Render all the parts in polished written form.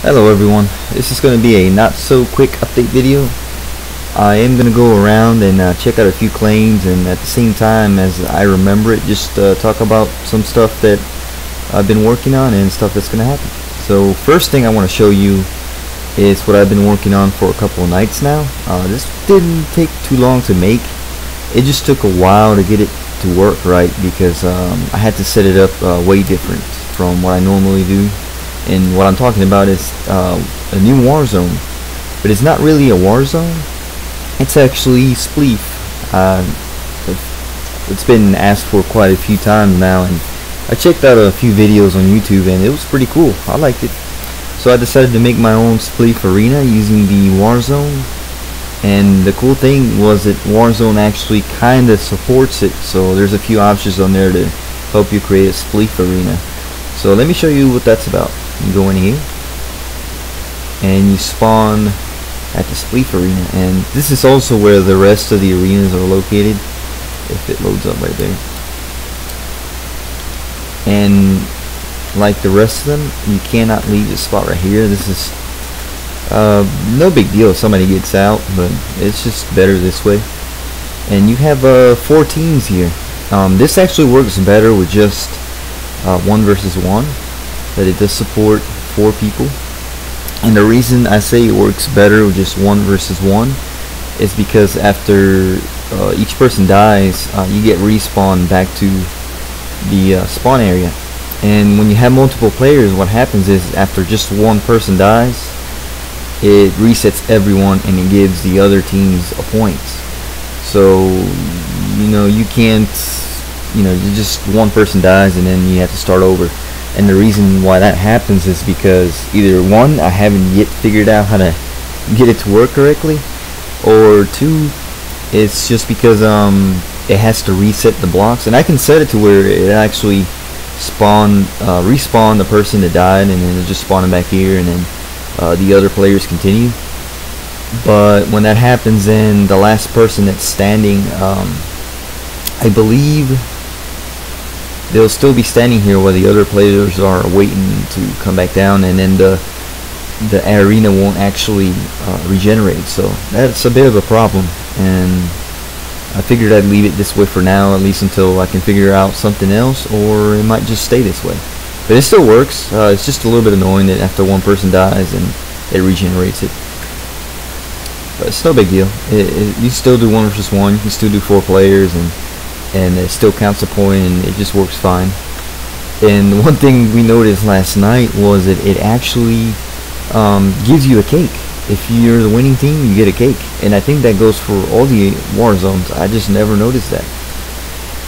Hello everyone, this is going to be a not so quick update video. I am going to go around and check out a few claims, and at the same time as I remember it, just talk about some stuff that I've been working on and stuff that's going to happen. So first thing I want to show you is what I've been working on for a couple of nights now. This didn't take too long to make. It just took a while to get it to work right because I had to set it up way different from what I normally do. And what I'm talking about is a new Warzone, but it's not really a Warzone. It's actually Spleef. It's been asked for quite a few times now, and I checked out a few videos on YouTube, and it was pretty cool. I liked it, so I decided to make my own Spleef arena using the Warzone. And the cool thing was that Warzone actually kinda supports it, so there's a few options on there to help you create a Spleef arena. So let me show you what that's about. You go in here and you spawn at the Spleef arena, and this is also where the rest of the arenas are located, if it loads up right there. And like the rest of them, you cannot leave this spot right here. This is no big deal if somebody gets out, but it's just better this way. And you have 4 teams here. This actually works better with just 1 versus 1, but it does support 4 people. And the reason I say it works better with just 1 versus 1 is because after each person dies, you get respawned back to the spawn area. And when you have multiple players, what happens is after just 1 person dies, it resets everyone and it gives the other teams a point. So you can't, just 1 person dies and then you have to start over. And the reason why that happens is because either 1, I haven't yet figured out how to get it to work correctly, or 2, it's just because it has to reset the blocks. And I can set it to where it actually respawn the person that died, and then it just spawn them back here, and then the other players continue. But when that happens, then the last person that's standing, I believe they'll still be standing here while the other players are waiting to come back down, and then the arena won't actually regenerate. So that's a bit of a problem, and I figured I'd leave it this way for now, at least until I can figure out something else, or it might just stay this way. But it still works. It's just a little bit annoying that after 1 person dies and it regenerates it. But it's no big deal. You still do 1 versus 1. You can still do 4 players, and it still counts a point, and it just works fine. And one thing we noticed last night was that it actually gives you a cake. If you're the winning team, you get a cake, and I think that goes for all the war zones. I just never noticed that.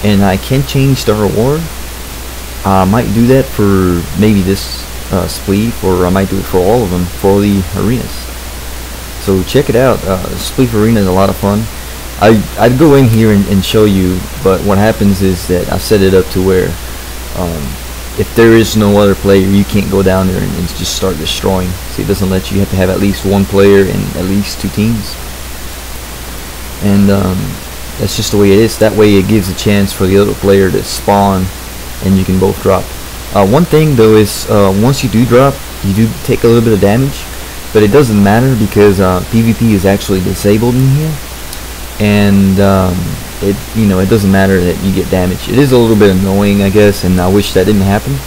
And I can change the reward. I might do that for maybe this Spleef, or I might do it for all of them, for all the arenas. So check it out. Spleef arena is a lot of fun. I'd go in here and show you, but what happens is that I set it up to where if there is no other player, you can't go down there and just start destroying. So it doesn't let you. You have to have at least 1 player and at least 2 teams. And that's just the way it is. That way it gives a chance for the other player to spawn, and you can both drop. One thing though is once you do drop, you do take a little bit of damage, but it doesn't matter because PvP is actually disabled in here. And it doesn't matter that you get damage. It is a little bit annoying, I guess, and I wish that didn't happen,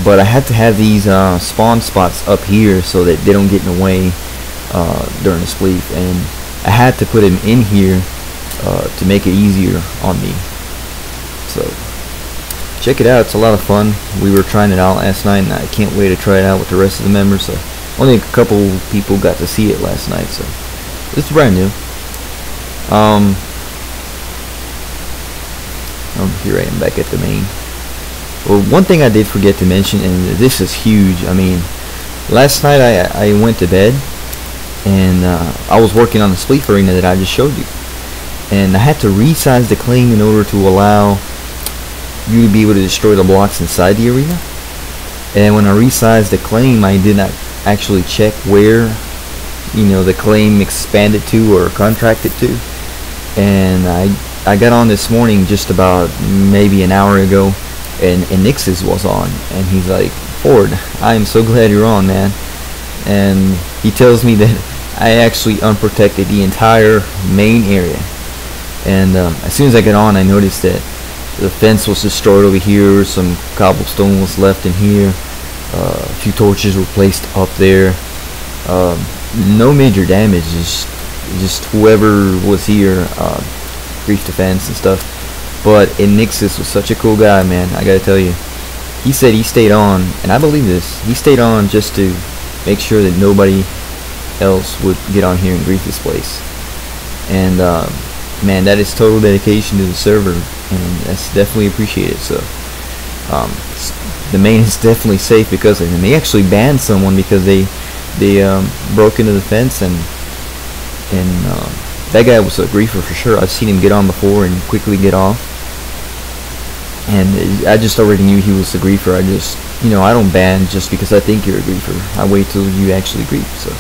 but I had to have these spawn spots up here so that they don't get in the way during the Spleef, and I had to put them in here to make it easier on me. So check it out. It's a lot of fun. We were trying it out last night, and I can't wait to try it out with the rest of the members. So only a couple people got to see it last night, so it's brand new. Here I am back at the main. Well, one thing I did forget to mention, and this is huge. I mean, last night I went to bed, and I was working on the Spleef arena that I just showed you, and I had to resize the claim in order to allow you to be able to destroy the blocks inside the arena. And when I resized the claim, I did not actually check where the claim expanded to or contracted to. And I got on this morning just about maybe an hour ago, and Nix's was on, and he's like, "Ford, I am so glad you're on, man. and he tells me that I actually unprotected the entire main area. And as soon as I get on, I noticed that the fence was destroyed over here, some cobblestone was left in here, a few torches were placed up there. No major damage, just whoever was here griefed the fence and stuff. But Nixus was such a cool guy, man, I gotta tell you. He said he stayed on, and I believe this, he stayed on just to make sure that nobody else would get on here and grief this place. And man, that is total dedication to the server, and that's definitely appreciated. So the main is definitely safe because of him. They actually banned someone because they broke into the fence, and that guy was a griefer for sure. I've seen him get on before and quickly get off, and I just already knew he was a griefer. I just, you know, I don't ban just because I think you're a griefer. I wait till you actually grief. So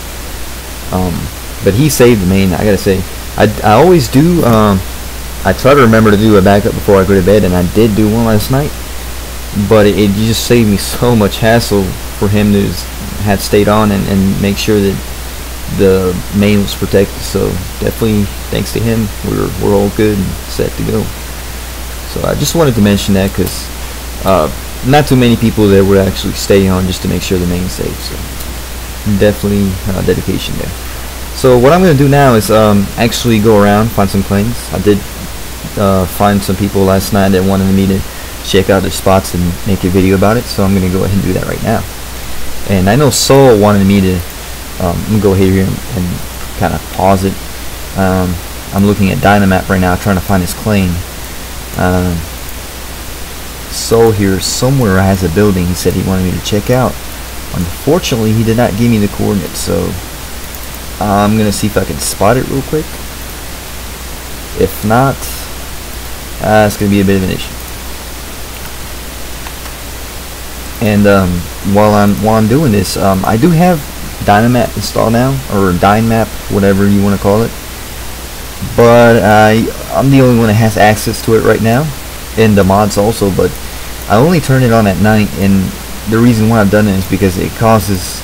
but he saved the main, I gotta say. I always do, I try to remember to do a backup before I go to bed, and I did do one last night, but it just saved me so much hassle for him to have stayed on and make sure that the main was protected. So definitely thanks to him, we're all good and set to go. So I just wanted to mention that because not too many people there would actually stay on just to make sure the main's safe. So definitely dedication there. So what I'm going to do now is actually go around, find some claims. I did find some people last night that wanted me to check out their spots and make a video about it, so I'm going to go ahead and do that right now. And I know Soul wanted me to I'm going to go ahead here and kind of pause it. I'm looking at Dynamap right now trying to find his claim. Soul here somewhere has a building he said he wanted me to check out. Unfortunately, he did not give me the coordinates, so I'm gonna see if I can spot it real quick. If not, it's gonna be a bit of an issue. And while I'm doing this, I do have Dynamap installed now, or Dynamap, whatever you want to call it. But I'm the only one that has access to it right now, and the mods also. But I only turn it on at night, and the reason why I've done it is because it causes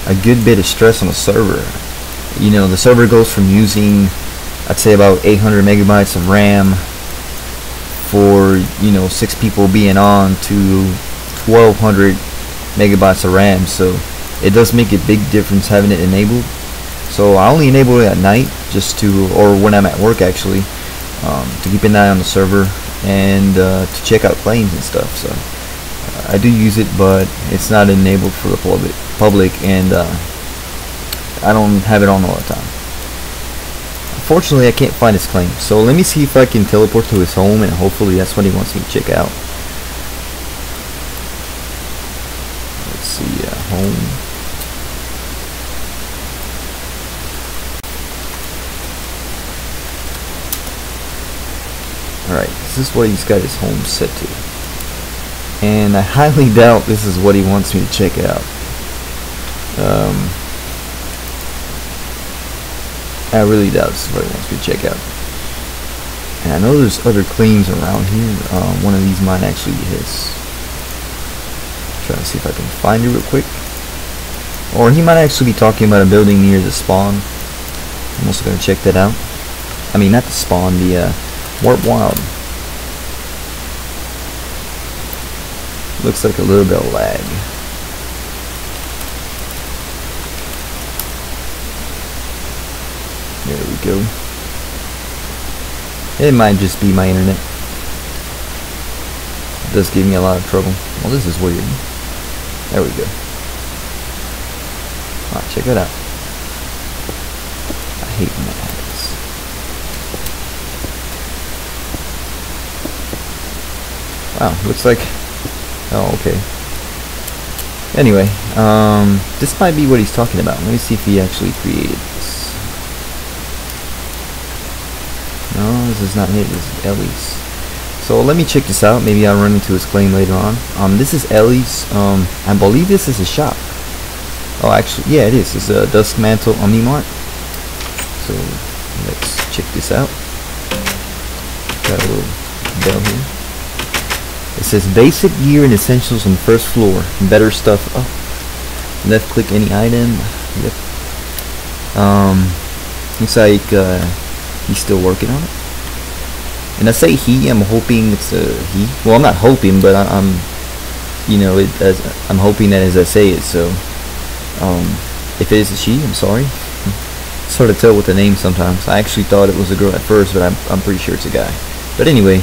a good bit of stress on the server. You know, the server goes from using, I'd say, about 800 megabytes of RAM for, you know, 6 people being on to 1200 megabytes of RAM. So it does make a big difference having it enabled. So I only enable it at night, just to, or when I'm at work actually, to keep an eye on the server and to check out claims and stuff. So I do use it, but it's not enabled for the public, and I don't have it on all the time. Unfortunately, I can't find his claim, so let me see if I can teleport to his home, and hopefully that's what he wants me to check out. Let's see, home. Alright, this is what he's got his home set to. And I highly doubt this is what he wants me to check out. I really doubt this is what he wants me to check out. And I know there's other claims around here. One of these might actually be his. Trying to see if I can find it real quick. Or he might actually be talking about a building near the spawn. I'm also going to check that out. I mean, not the spawn, the Warp Wild. Looks like a little bit of lag. There we go. It might just be my internet. It does give me a lot of trouble. Well, this is weird. There we go. Alright, check it out. I hate when that happens. Wow, looks like... Oh, okay. Anyway, this might be what he's talking about. Let me see if he actually created this. No, this is not it. This is Ellie's. So let me check this out. Maybe I'll run into his claim later on. This is Ellie's. I believe this is a shop. Oh, actually, yeah, it is. It's a Duskmantle Omnimart. So let's check this out. Got a little bell here. It says basic gear and essentials on the first floor. Better stuff up. Left click any item. Yep. Looks like he's still working on it. And I say he, I'm hoping it's a he. Well, I'm not hoping, but I'm you know, I'm hoping that as I say it. So if it is a she, I'm sorry. It's hard to tell with the name sometimes. I actually thought it was a girl at first, but I'm pretty sure it's a guy. But anyway,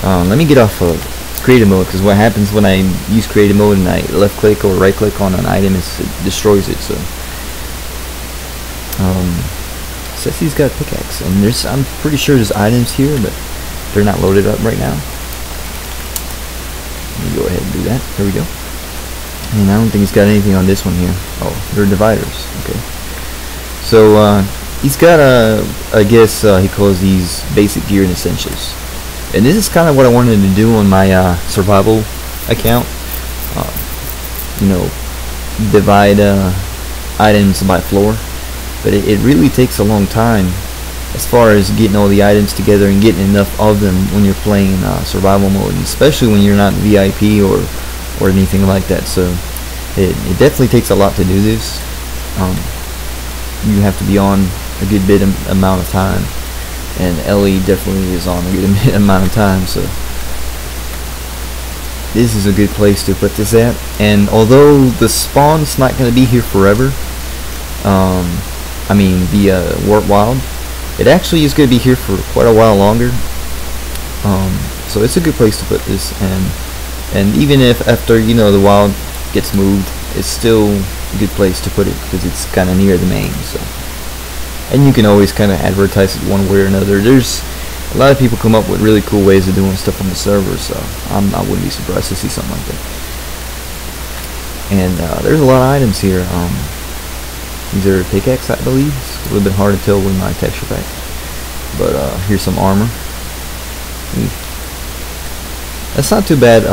let me get off of creative mode, because what happens when I use creative mode and I left click or right click on an item is it destroys it. So says he's got a pickaxe, and I'm pretty sure there's items here, but they're not loaded up right now. Let me go ahead and do that. There we go. And I don't think he's got anything on this one here. Oh, they're dividers. Okay. So he's got I guess he calls these basic gear and essentials. And this is kind of what I wanted to do on my survival account. You know, divide items by floor. But it really takes a long time as far as getting all the items together and getting enough of them when you're playing survival mode, and especially when you're not VIP or anything like that. So it definitely takes a lot to do this. You have to be on a good bit amount of time, and Ellie definitely is on a good amount of time, so this is a good place to put this at. And although the spawn's not going to be here forever, I mean the Warp Wild, it actually is going to be here for quite a while longer. So it's a good place to put this, and even if after, you know, the wild gets moved, it's still a good place to put it because it's kind of near the main. So, and you can always kind of advertise it one way or another. There's a lot of people come up with really cool ways of doing stuff on the server, so I wouldn't be surprised to see something like that. And there's a lot of items here. These are pickaxe, I believe. It's a little bit hard to tell with my texture pack, but here's some armor. That's not too bad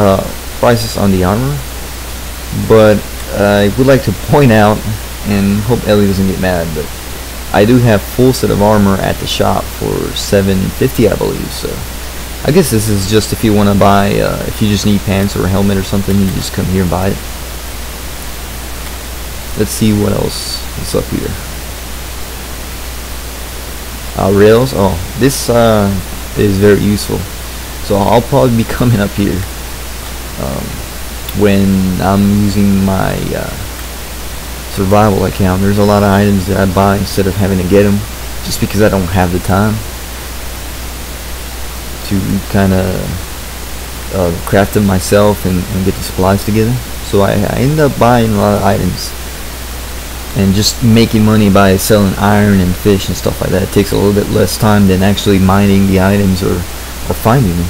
prices on the armor, but I would like to point out, and hope Ellie doesn't get mad, but I do have full set of armor at the shop for $7.50, I believe. So I guess this is just if you want to buy, if you just need pants or a helmet or something, you just come here and buy it. Let's see what else is up here. Rails. Oh, this is very useful. So I'll probably be coming up here when I'm using my survival account. There's a lot of items that I buy instead of having to get them, just because I don't have the time to kind of craft them myself and get the supplies together. So I end up buying a lot of items and just making money by selling iron and fish and stuff like that. It takes a little bit less time than actually mining the items or finding them.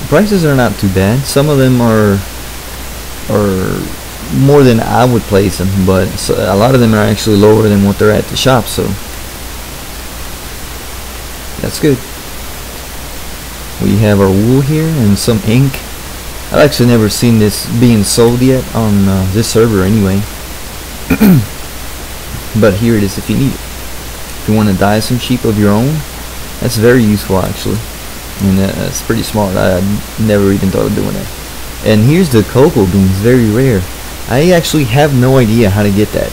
The prices are not too bad. Some of them are more than I would place them, but a lot of them are actually lower than what they're at the shop, so that's good. We have our wool here and some ink. I've actually never seen this being sold yet on this server anyway. But here it is if you need it. If you want to dye some sheep of your own, that's very useful actually. And that's pretty smart. I never even thought of doing that. And here's the cocoa beans, very rare. I actually have no idea how to get that.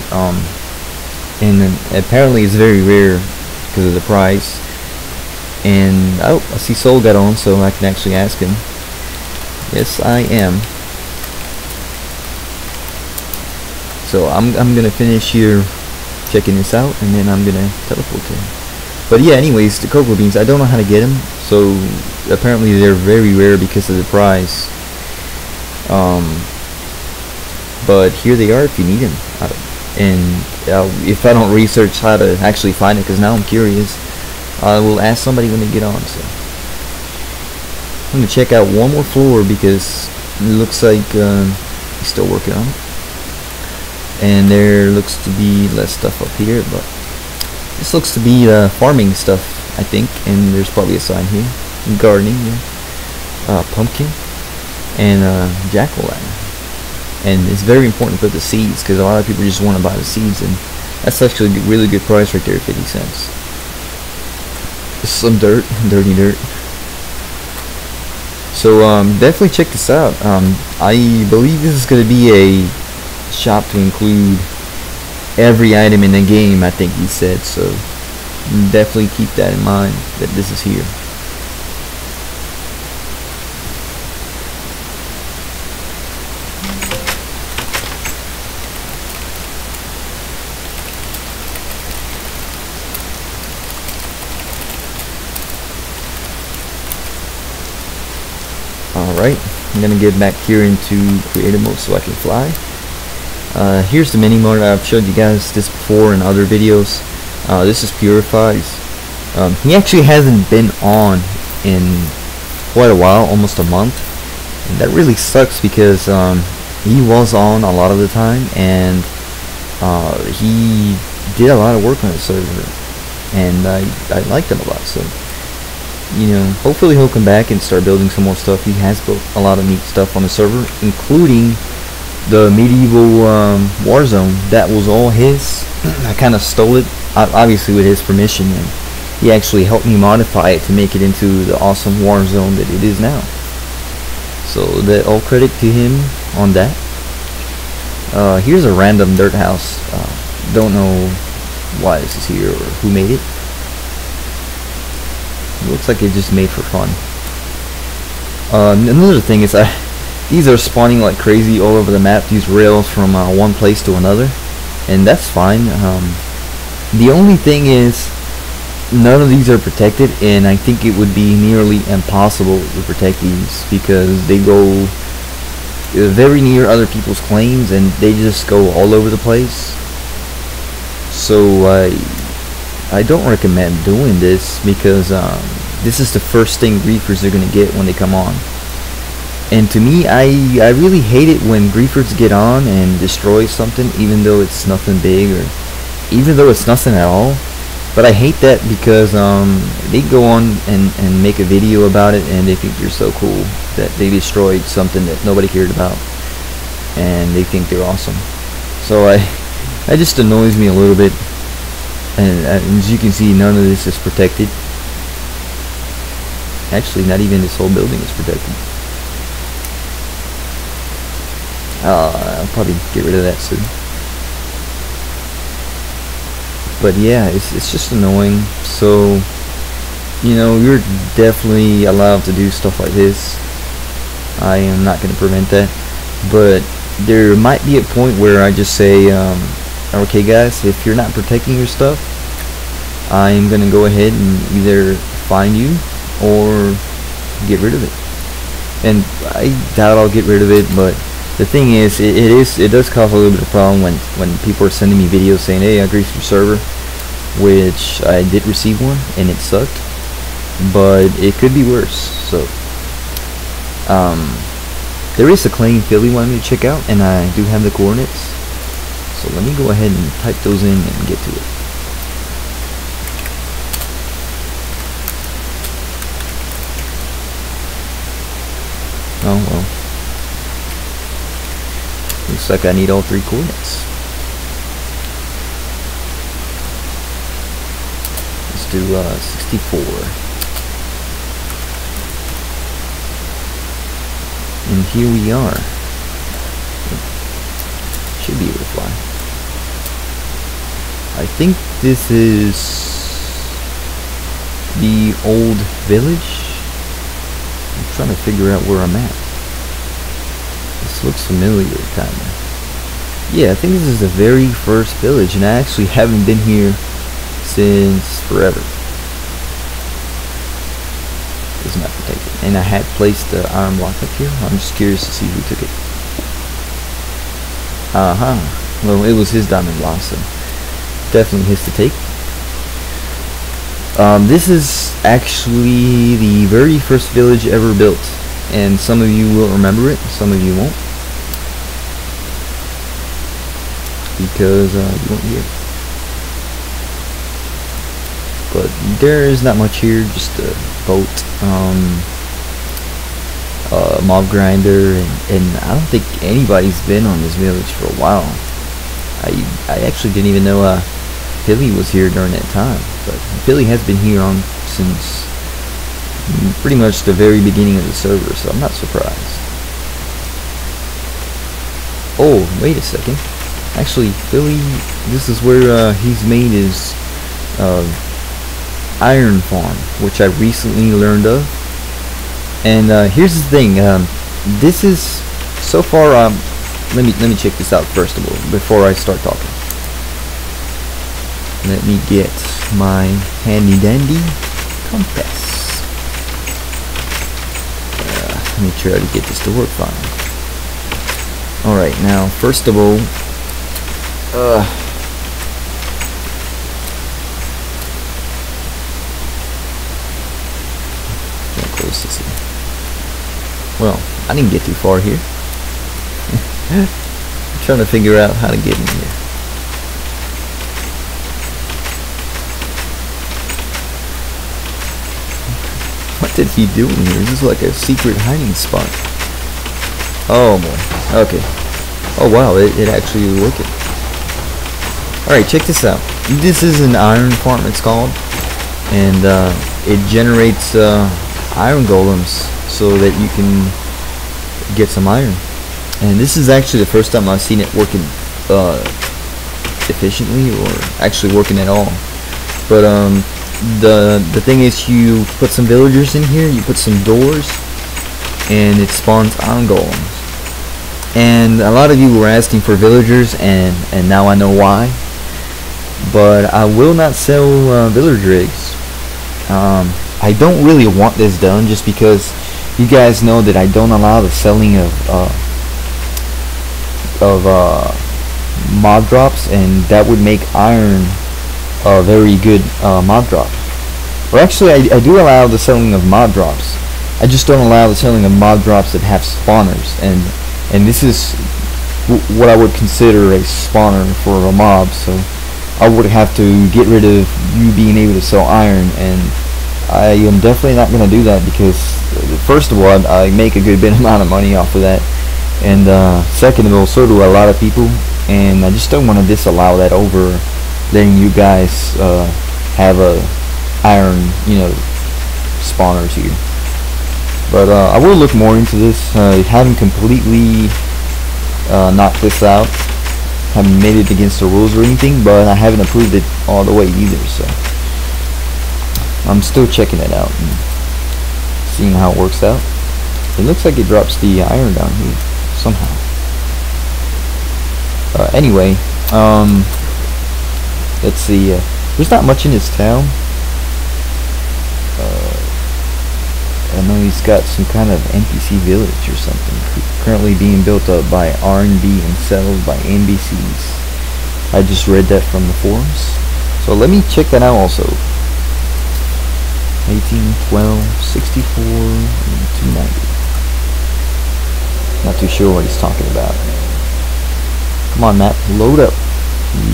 And apparently it's very rare because of the price. And oh, I see Soul got on, so I can actually ask him. Yes, I am. So I'm gonna finish here checking this out, and then I'm gonna teleport to him. But yeah, anyways, the cocoa beans, I don't know how to get them. So apparently they're very rare because of the price. But here they are if you need them. And if I don't research how to actually find it, because now I'm curious, I will ask somebody when they get on. So I'm gonna check out one more floor because it looks like he's still working on it. And there looks to be less stuff up here, but this looks to be farming stuff, I think. And there's probably a sign here, gardening, yeah. Pumpkin and jack-o'-lantern. And it's very important to put the seeds because a lot of people just want to buy the seeds, and that's actually a really good price right there, 50 cents. Some dirt, dirty dirt. So definitely check this out. I believe this is going to be a shop to include every item in the game, I think he said, so definitely keep that in mind that this is here. Alright, I'm gonna get back here into creative mode so I can fly. Here's the mini mode. I've showed you guys this before in other videos. This is Purifies. He actually hasn't been on in quite a while, almost a month, and that really sucks because he was on a lot of the time, and he did a lot of work on the server, and I liked him a lot. So, you know, hopefully he'll come back and start building some more stuff. He has built a lot of neat stuff on the server, including the medieval Warzone. That was all his. I kind of stole it, obviously with his permission, and he actually helped me modify it to make it into the awesome Warzone that it is now. So that all credit to him on that. Here's a random dirt house. Don't know why this is here or who made it. It looks like it just made for fun. Another thing is these are spawning like crazy all over the map, these rails from one place to another, and that's fine. The only thing is none of these are protected, and I think it would be nearly impossible to protect these because they go very near other people's claims and they just go all over the place. So I don't recommend doing this because this is the first thing griefers are going to get when they come on. And to me, I really hate it when griefers get on and destroy something, even though it's nothing big or even though it's nothing at all. But I hate that because they go on and make a video about it, and they think you're so cool that they destroyed something that nobody cared about, and they think they're awesome. So that just annoys me a little bit. And as you can see, none of this is protected. Actually, not even this whole building is protected. I'll probably get rid of that soon. But yeah, it's just annoying. So, you know, you're definitely allowed to do stuff like this. I am not going to prevent that. But there might be a point where I just say, okay guys, if you're not protecting your stuff, I'm going to go ahead and either fine you or get rid of it. And I doubt I'll get rid of it, but the thing is, it does cause a little bit of problem when people are sending me videos saying, hey, I griefed your server, which I did receive one and it sucked, but it could be worse. So there is a claim Philly wanted me to check out, and I do have the coordinates, so let me go ahead and type those in and get to it. Oh well, looks like I need all three coordinates. Let's do 64. And here we are. Should be able to fly. I think this is the old village. I'm trying to figure out where I'm at. This looks familiar, kinda. Yeah, I think this is the very first village, and I actually haven't been here since forever. It's not protected. And I had placed the iron block up here. I'm just curious to see who took it. Well, it was his diamond block, so definitely his to take. This is actually the very first village ever built, and some of you will remember it, some of you won't, because you weren't here. But there is not much here, just a boat, mob grinder, and I don't think anybody's been on this village for a while. I actually didn't even know Philly was here during that time, but Philly has been here on since pretty much the very beginning of the server, so I'm not surprised. Oh, wait a second. Actually, Philly, this is where he's made his iron farm, which I recently learned of. And here's the thing. This is so far. Let me check this out first of all before I start talking. Let me get my handy dandy compass. Let me try to get this to work fine. Alright, now first of all, can't close this here. Well, I didn't get too far here. I'm trying to figure out how to get in here. What did he do in here? This is like a secret hiding spot. Oh boy. Okay. Oh wow, it actually is working. Alright, check this out. This is an iron farm, it's called. And it generates iron golems so that you can get some iron. And this is actually the first time I've seen it working efficiently, or actually working at all. But the thing is, you put some villagers in here, you put some doors, and it spawns iron golems. And a lot of you were asking for villagers, and now I know why. But I will not sell villager eggs. I don't really want this done, just because you guys know that I don't allow the selling of mob drops, and that would make iron a very good mob drop. Or actually, I do allow the selling of mob drops. I just don't allow the selling of mob drops that have spawners, and this is what I would consider a spawner for a mob. So I would have to get rid of you being able to sell iron, and I am definitely not going to do that, because first of all, I make a good bit amount of money off of that, and second of all, so do a lot of people, and I just don't want to disallow that over letting you guys have a iron, spawners here. But I will look more into this. Haven't completely knocked this out, haven't made it against the rules or anything, but I haven't approved it all the way either, so I'm still checking it out and seeing how it works out. It looks like it drops the iron down here somehow. Anyway, let's see. There's not much in this town. I know he's got some kind of NPC village or something currently being built up by R&D and settled by NPCs. I just read that from the forums, so let me check that out also. 18, 12, 64, and 290. Not too sure what he's talking about. Come on, map, load up.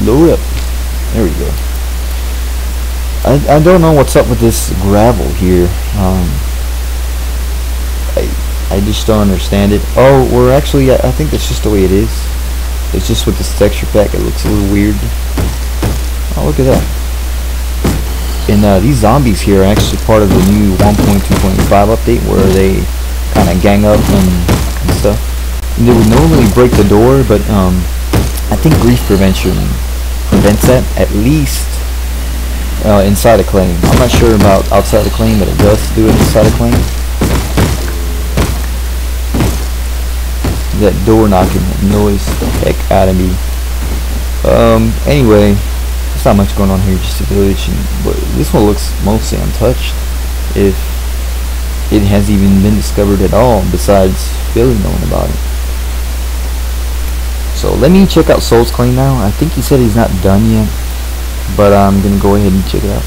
Load up. There we go. I don't know what's up with this gravel here. I just don't understand it. Oh, we're actually, I think that's just the way it is. It's just with this texture pack, it looks a little weird. Oh, look at that. And these zombies here are actually part of the new 1.2.5 update, where they kind of gang up and stuff. And they would normally break the door, but I think grief prevention prevents that, at least inside a claim. I'm not sure about outside a claim, but it does do it inside a claim. That door knocking annoys the heck out of me. Anyway, there's not much going on here, just a village, but this one looks mostly untouched, if it has even been discovered at all, besides Philly knowing about it. So let me check out Soul's Claim now. I think he said he's not done yet, but I'm gonna go ahead and check it out.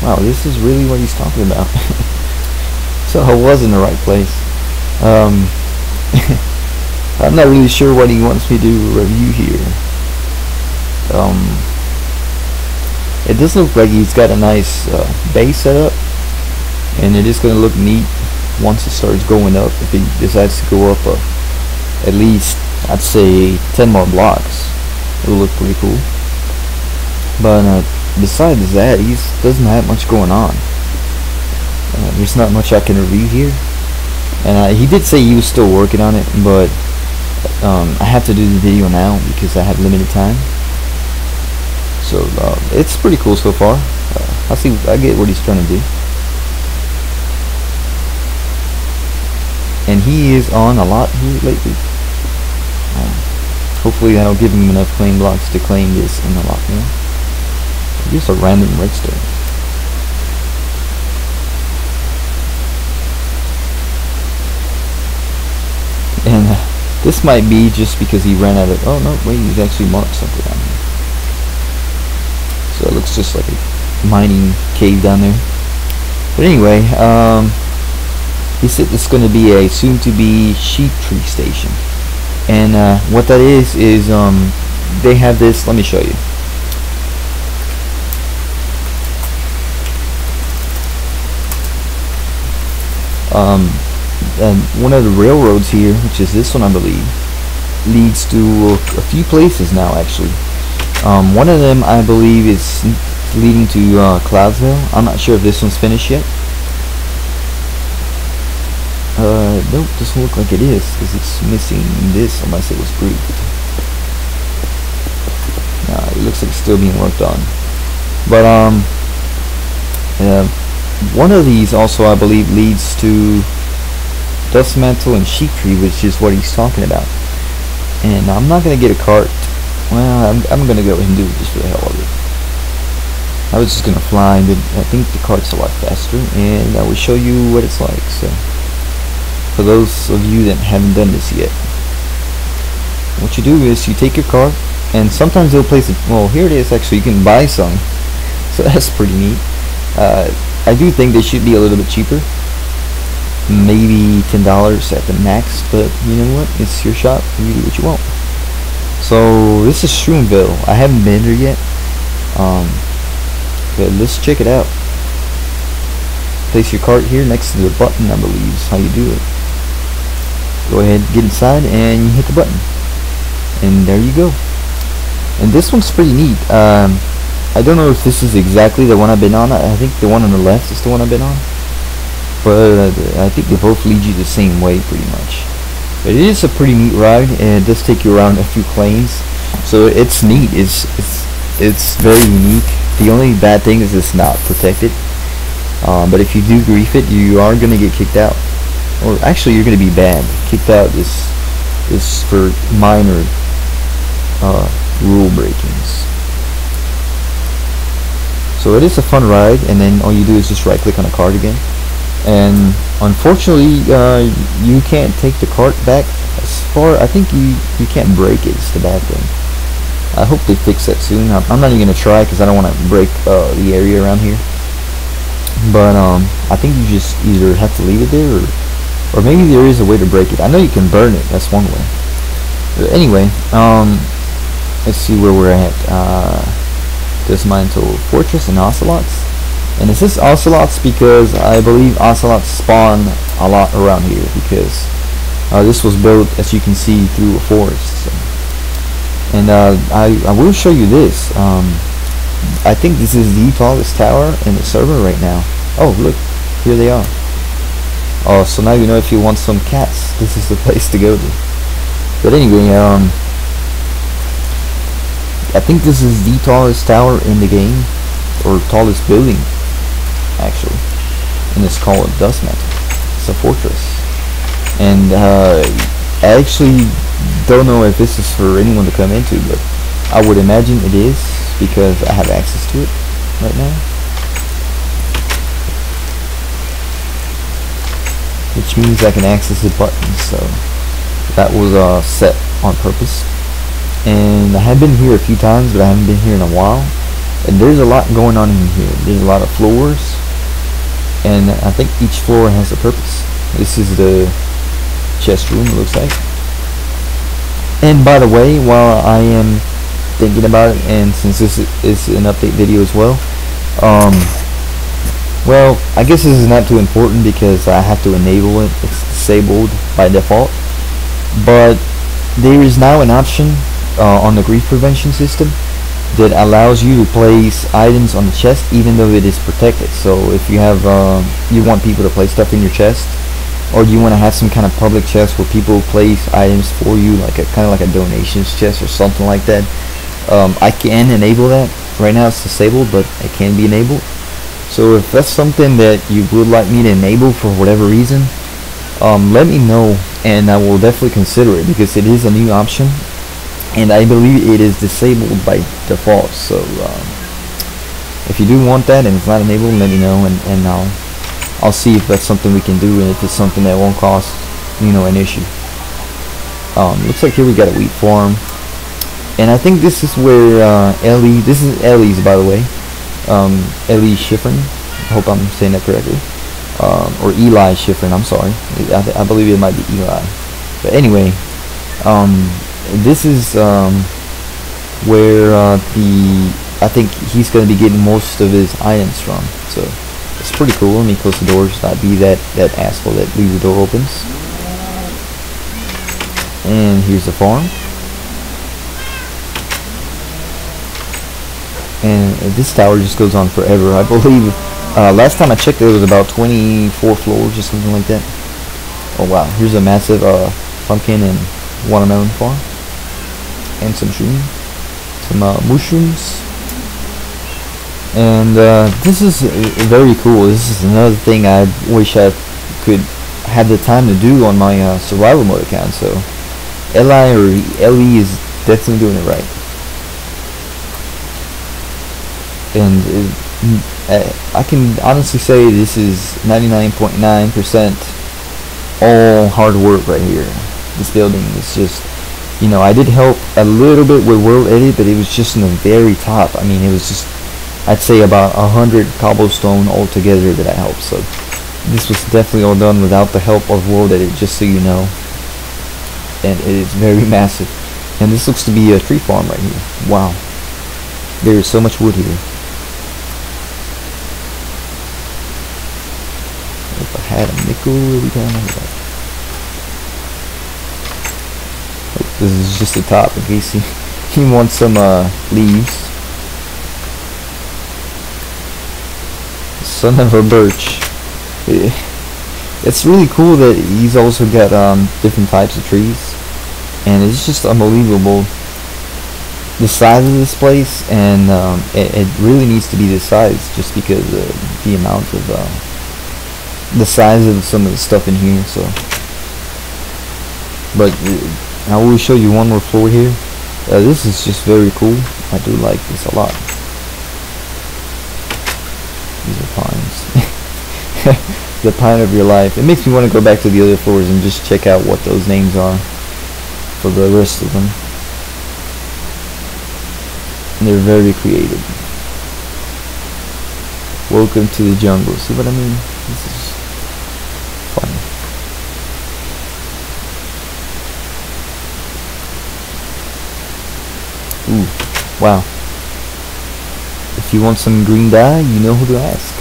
Wow, this is really what he's talking about. So I was in the right place. I'm not really sure what he wants me to review here. It does look like he's got a nice base set up, and it is going to look neat once it starts going up, if he decides to go up at least, I'd say 10 more blocks, it'll look pretty cool. But besides that, he doesn't have much going on. There's not much I can review here, and he did say he was still working on it, but I have to do the video now because I have limited time. So it's pretty cool so far. I get what he's trying to do, and he is on a lot here lately. Hopefully that'll give him enough claim blocks to claim this in a lot more. Just a random redstone. And this might be just because he ran out of. Oh no, wait, he's actually marked something down here. So it looks just like a mining cave down there. But anyway, he said this is going to be a soon-to-be sheep tree station. And what that is they have this. Let me show you. And one of the railroads here, which is this one I believe, leads to a few places now actually. One of them I believe is leading to Cloudsville. I'm not sure if this one's finished yet. Nope, doesn't look like it is because it's missing this unless it was proved. Nah, it looks like it's still being worked on. But one of these also I believe leads to Dust Mantle and Sheep Tree, which is what he's talking about. And I'm not gonna get a cart. Well, I'm gonna go ahead and do it just for the hell of it. I was just gonna fly, but I think the cart's a lot faster, and I will show you what it's like. So, for those of you that haven't done this yet, what you do is you take your cart, and sometimes they'll place it. Well, here it is. Actually, you can buy some, so that's pretty neat. I do think they should be a little bit cheaper, maybe $10 at the max, but you know what, it's your shop, you do what you want. So this is Shroomville. I haven't been there yet, but let's check it out. Place your cart here next to the button, I believe is how you do it. Go ahead, get inside, and you hit the button, and there you go. And this one's pretty neat. I don't know if this is exactly the one I've been on. I think the one on the left is the one I've been on, but I think they both lead you the same way pretty much. But it is a pretty neat ride, and it does take you around a few planes, so it's neat. It's very unique. The only bad thing is it's not protected, but if you do grief it, you are gonna get kicked out, or actually you're gonna be banned. Kicked out is for minor rule breakings. So it is a fun ride, and then all you do is just right click on a cart again, and unfortunately you can't take the cart back as far. I think you can't break it. It's the bad thing. I hope they fix that soon. I'm not even gonna try because I don't want to break the area around here, but I think you just either have to leave it there, or maybe there is a way to break it. I know you can burn it, that's one way. But anyway, let's see where we're at. Dust Mantle Fortress and Ocelots. And it says Ocelots because I believe Ocelots spawn a lot around here, because this was built, as you can see, through a forest. So. And I will show you this. I think this is the tallest tower in the server right now. Oh look, here they are. Oh, so now you know if you want some cats, this is the place to go to. But anyway, I think this is the tallest tower in the game, or tallest building actually, and it's called Dust Mantle. It's a fortress, and I actually don't know if this is for anyone to come into, but I would imagine it is, because I have access to it right now, which means I can access the buttons. So that was set on purpose. And I have been here a few times, but I haven't been here in a while. And there's a lot going on in here. There's a lot of floors, and I think each floor has a purpose. This is the chest room, it looks like. And by the way, while I am thinking about it, and since this is an update video as well, Well, I guess this is not too important because I have to enable it. It's disabled by default. But there is now an option on the grief prevention system that allows you to place items on the chest even though it is protected. So if you have you want people to place stuff in your chest, or you want to have some kind of public chest where people place items for you, like a kind of like a donations chest or something like that, I can enable that. Right now it's disabled, but it can be enabled. So if that's something that you would like me to enable for whatever reason, let me know and I will definitely consider it, because it is a new option and I believe it is disabled by default. So if you do want that and it's not enabled, let me know, and I'll see if that's something we can do, and if it's something that won't cost, you know, an issue. Looks like here we got a wheat farm, and I think this is where Ellie, this is Ellie's, by the way, Ellie Schifrin, I hope I'm saying that correctly, or Eli Schifrin, I'm sorry, I believe it might be Eli, but anyway, this is where I think he's going to be getting most of his items from, so it's pretty cool. Let me close the doors, not be that asshole that leaves the door opens. And here's the farm. And this tower just goes on forever. I believe last time I checked it was about 24 floors or something like that. Oh wow, here's a massive pumpkin and watermelon farm. And some mushrooms. And this is very cool. This is another thing I wish I could have the time to do on my survival mode account. So Eli or Ellie is definitely doing it right. And I can honestly say this is 99.9% all hard work right here. This building is just, you know, I did help a little bit with World Edit, but it was just in the very top. I mean, it was just, I'd say about 100 cobblestone altogether that I helped. So this was definitely all done without the help of World Edit, just so you know. And it is very massive. And this looks to be a tree farm right here. Wow. There is so much wood here. If I had a nickel every time I did that. This is just the top in case he wants some leaves. Son of a birch. It's really cool that he's also got different types of trees, and it's just unbelievable the size of this place, and it really needs to be this size just because of the amount of the size of some of the stuff in here. So, but I will show you one more floor here. This is just very cool. I do like this a lot. These are pines. The pine of your life. It makes me want to go back to the other floors and just check out what those names are for the rest of them. And they're very creative. Welcome to the jungle. See what I mean? This is fun. Ooh, wow. If you want some green dye, you know who to ask.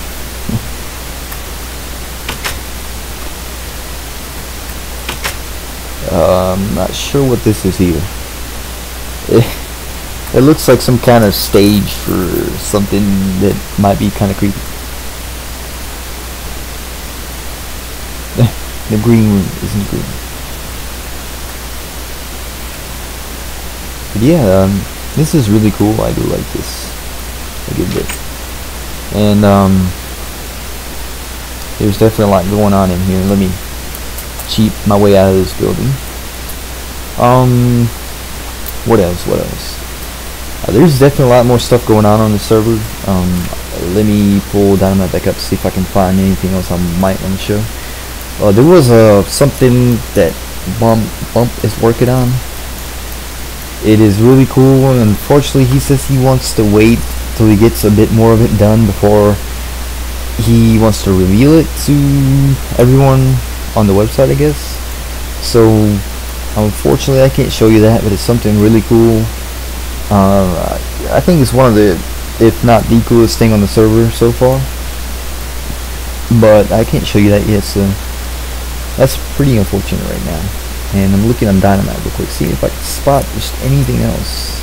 I'm not sure what this is here. It looks like some kind of stage for something that might be kind of creepy. The green room isn't green. But yeah, this is really cool. I do like this a good bit. And there's definitely a lot going on in here. Let me cheat my way out of this building. What else? There's definitely a lot more stuff going on the server. Let me pull Dynamite back up to see if I can find anything else I might want to show. There was something that Bump is working on. It is really cool, and unfortunately he says he wants to wait till he gets a bit more of it done before he wants to reveal it to everyone on the website, I guess. So unfortunately I can't show you that, but it's something really cool. I think it's one of the, if not the coolest thing on the server so far. but I can't show you that yet, so that's pretty unfortunate right now. And I'm looking on Dynamite real quick, see if I can spot just anything else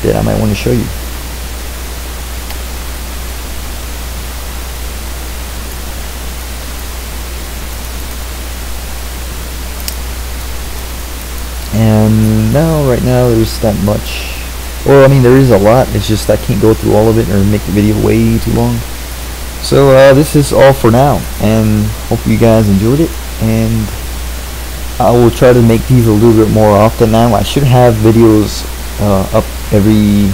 that I might want to show you. And now, right now, there's not much. Well, I mean, there is a lot. It's just I can't go through all of it or make the video way too long. So this is all for now, and hope you guys enjoyed it. And I will try to make these a little bit more often now. I should have videos up every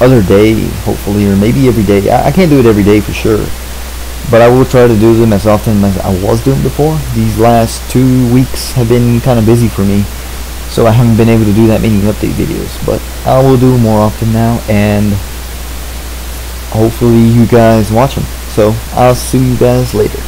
other day, hopefully, or maybe every day. I can't do it every day for sure, but I will try to do them as often as I was doing before. These last 2 weeks have been kind of busy for me, so I haven't been able to do that many update videos, but I will do more often now, and hopefully you guys watch them. So I'll see you guys later.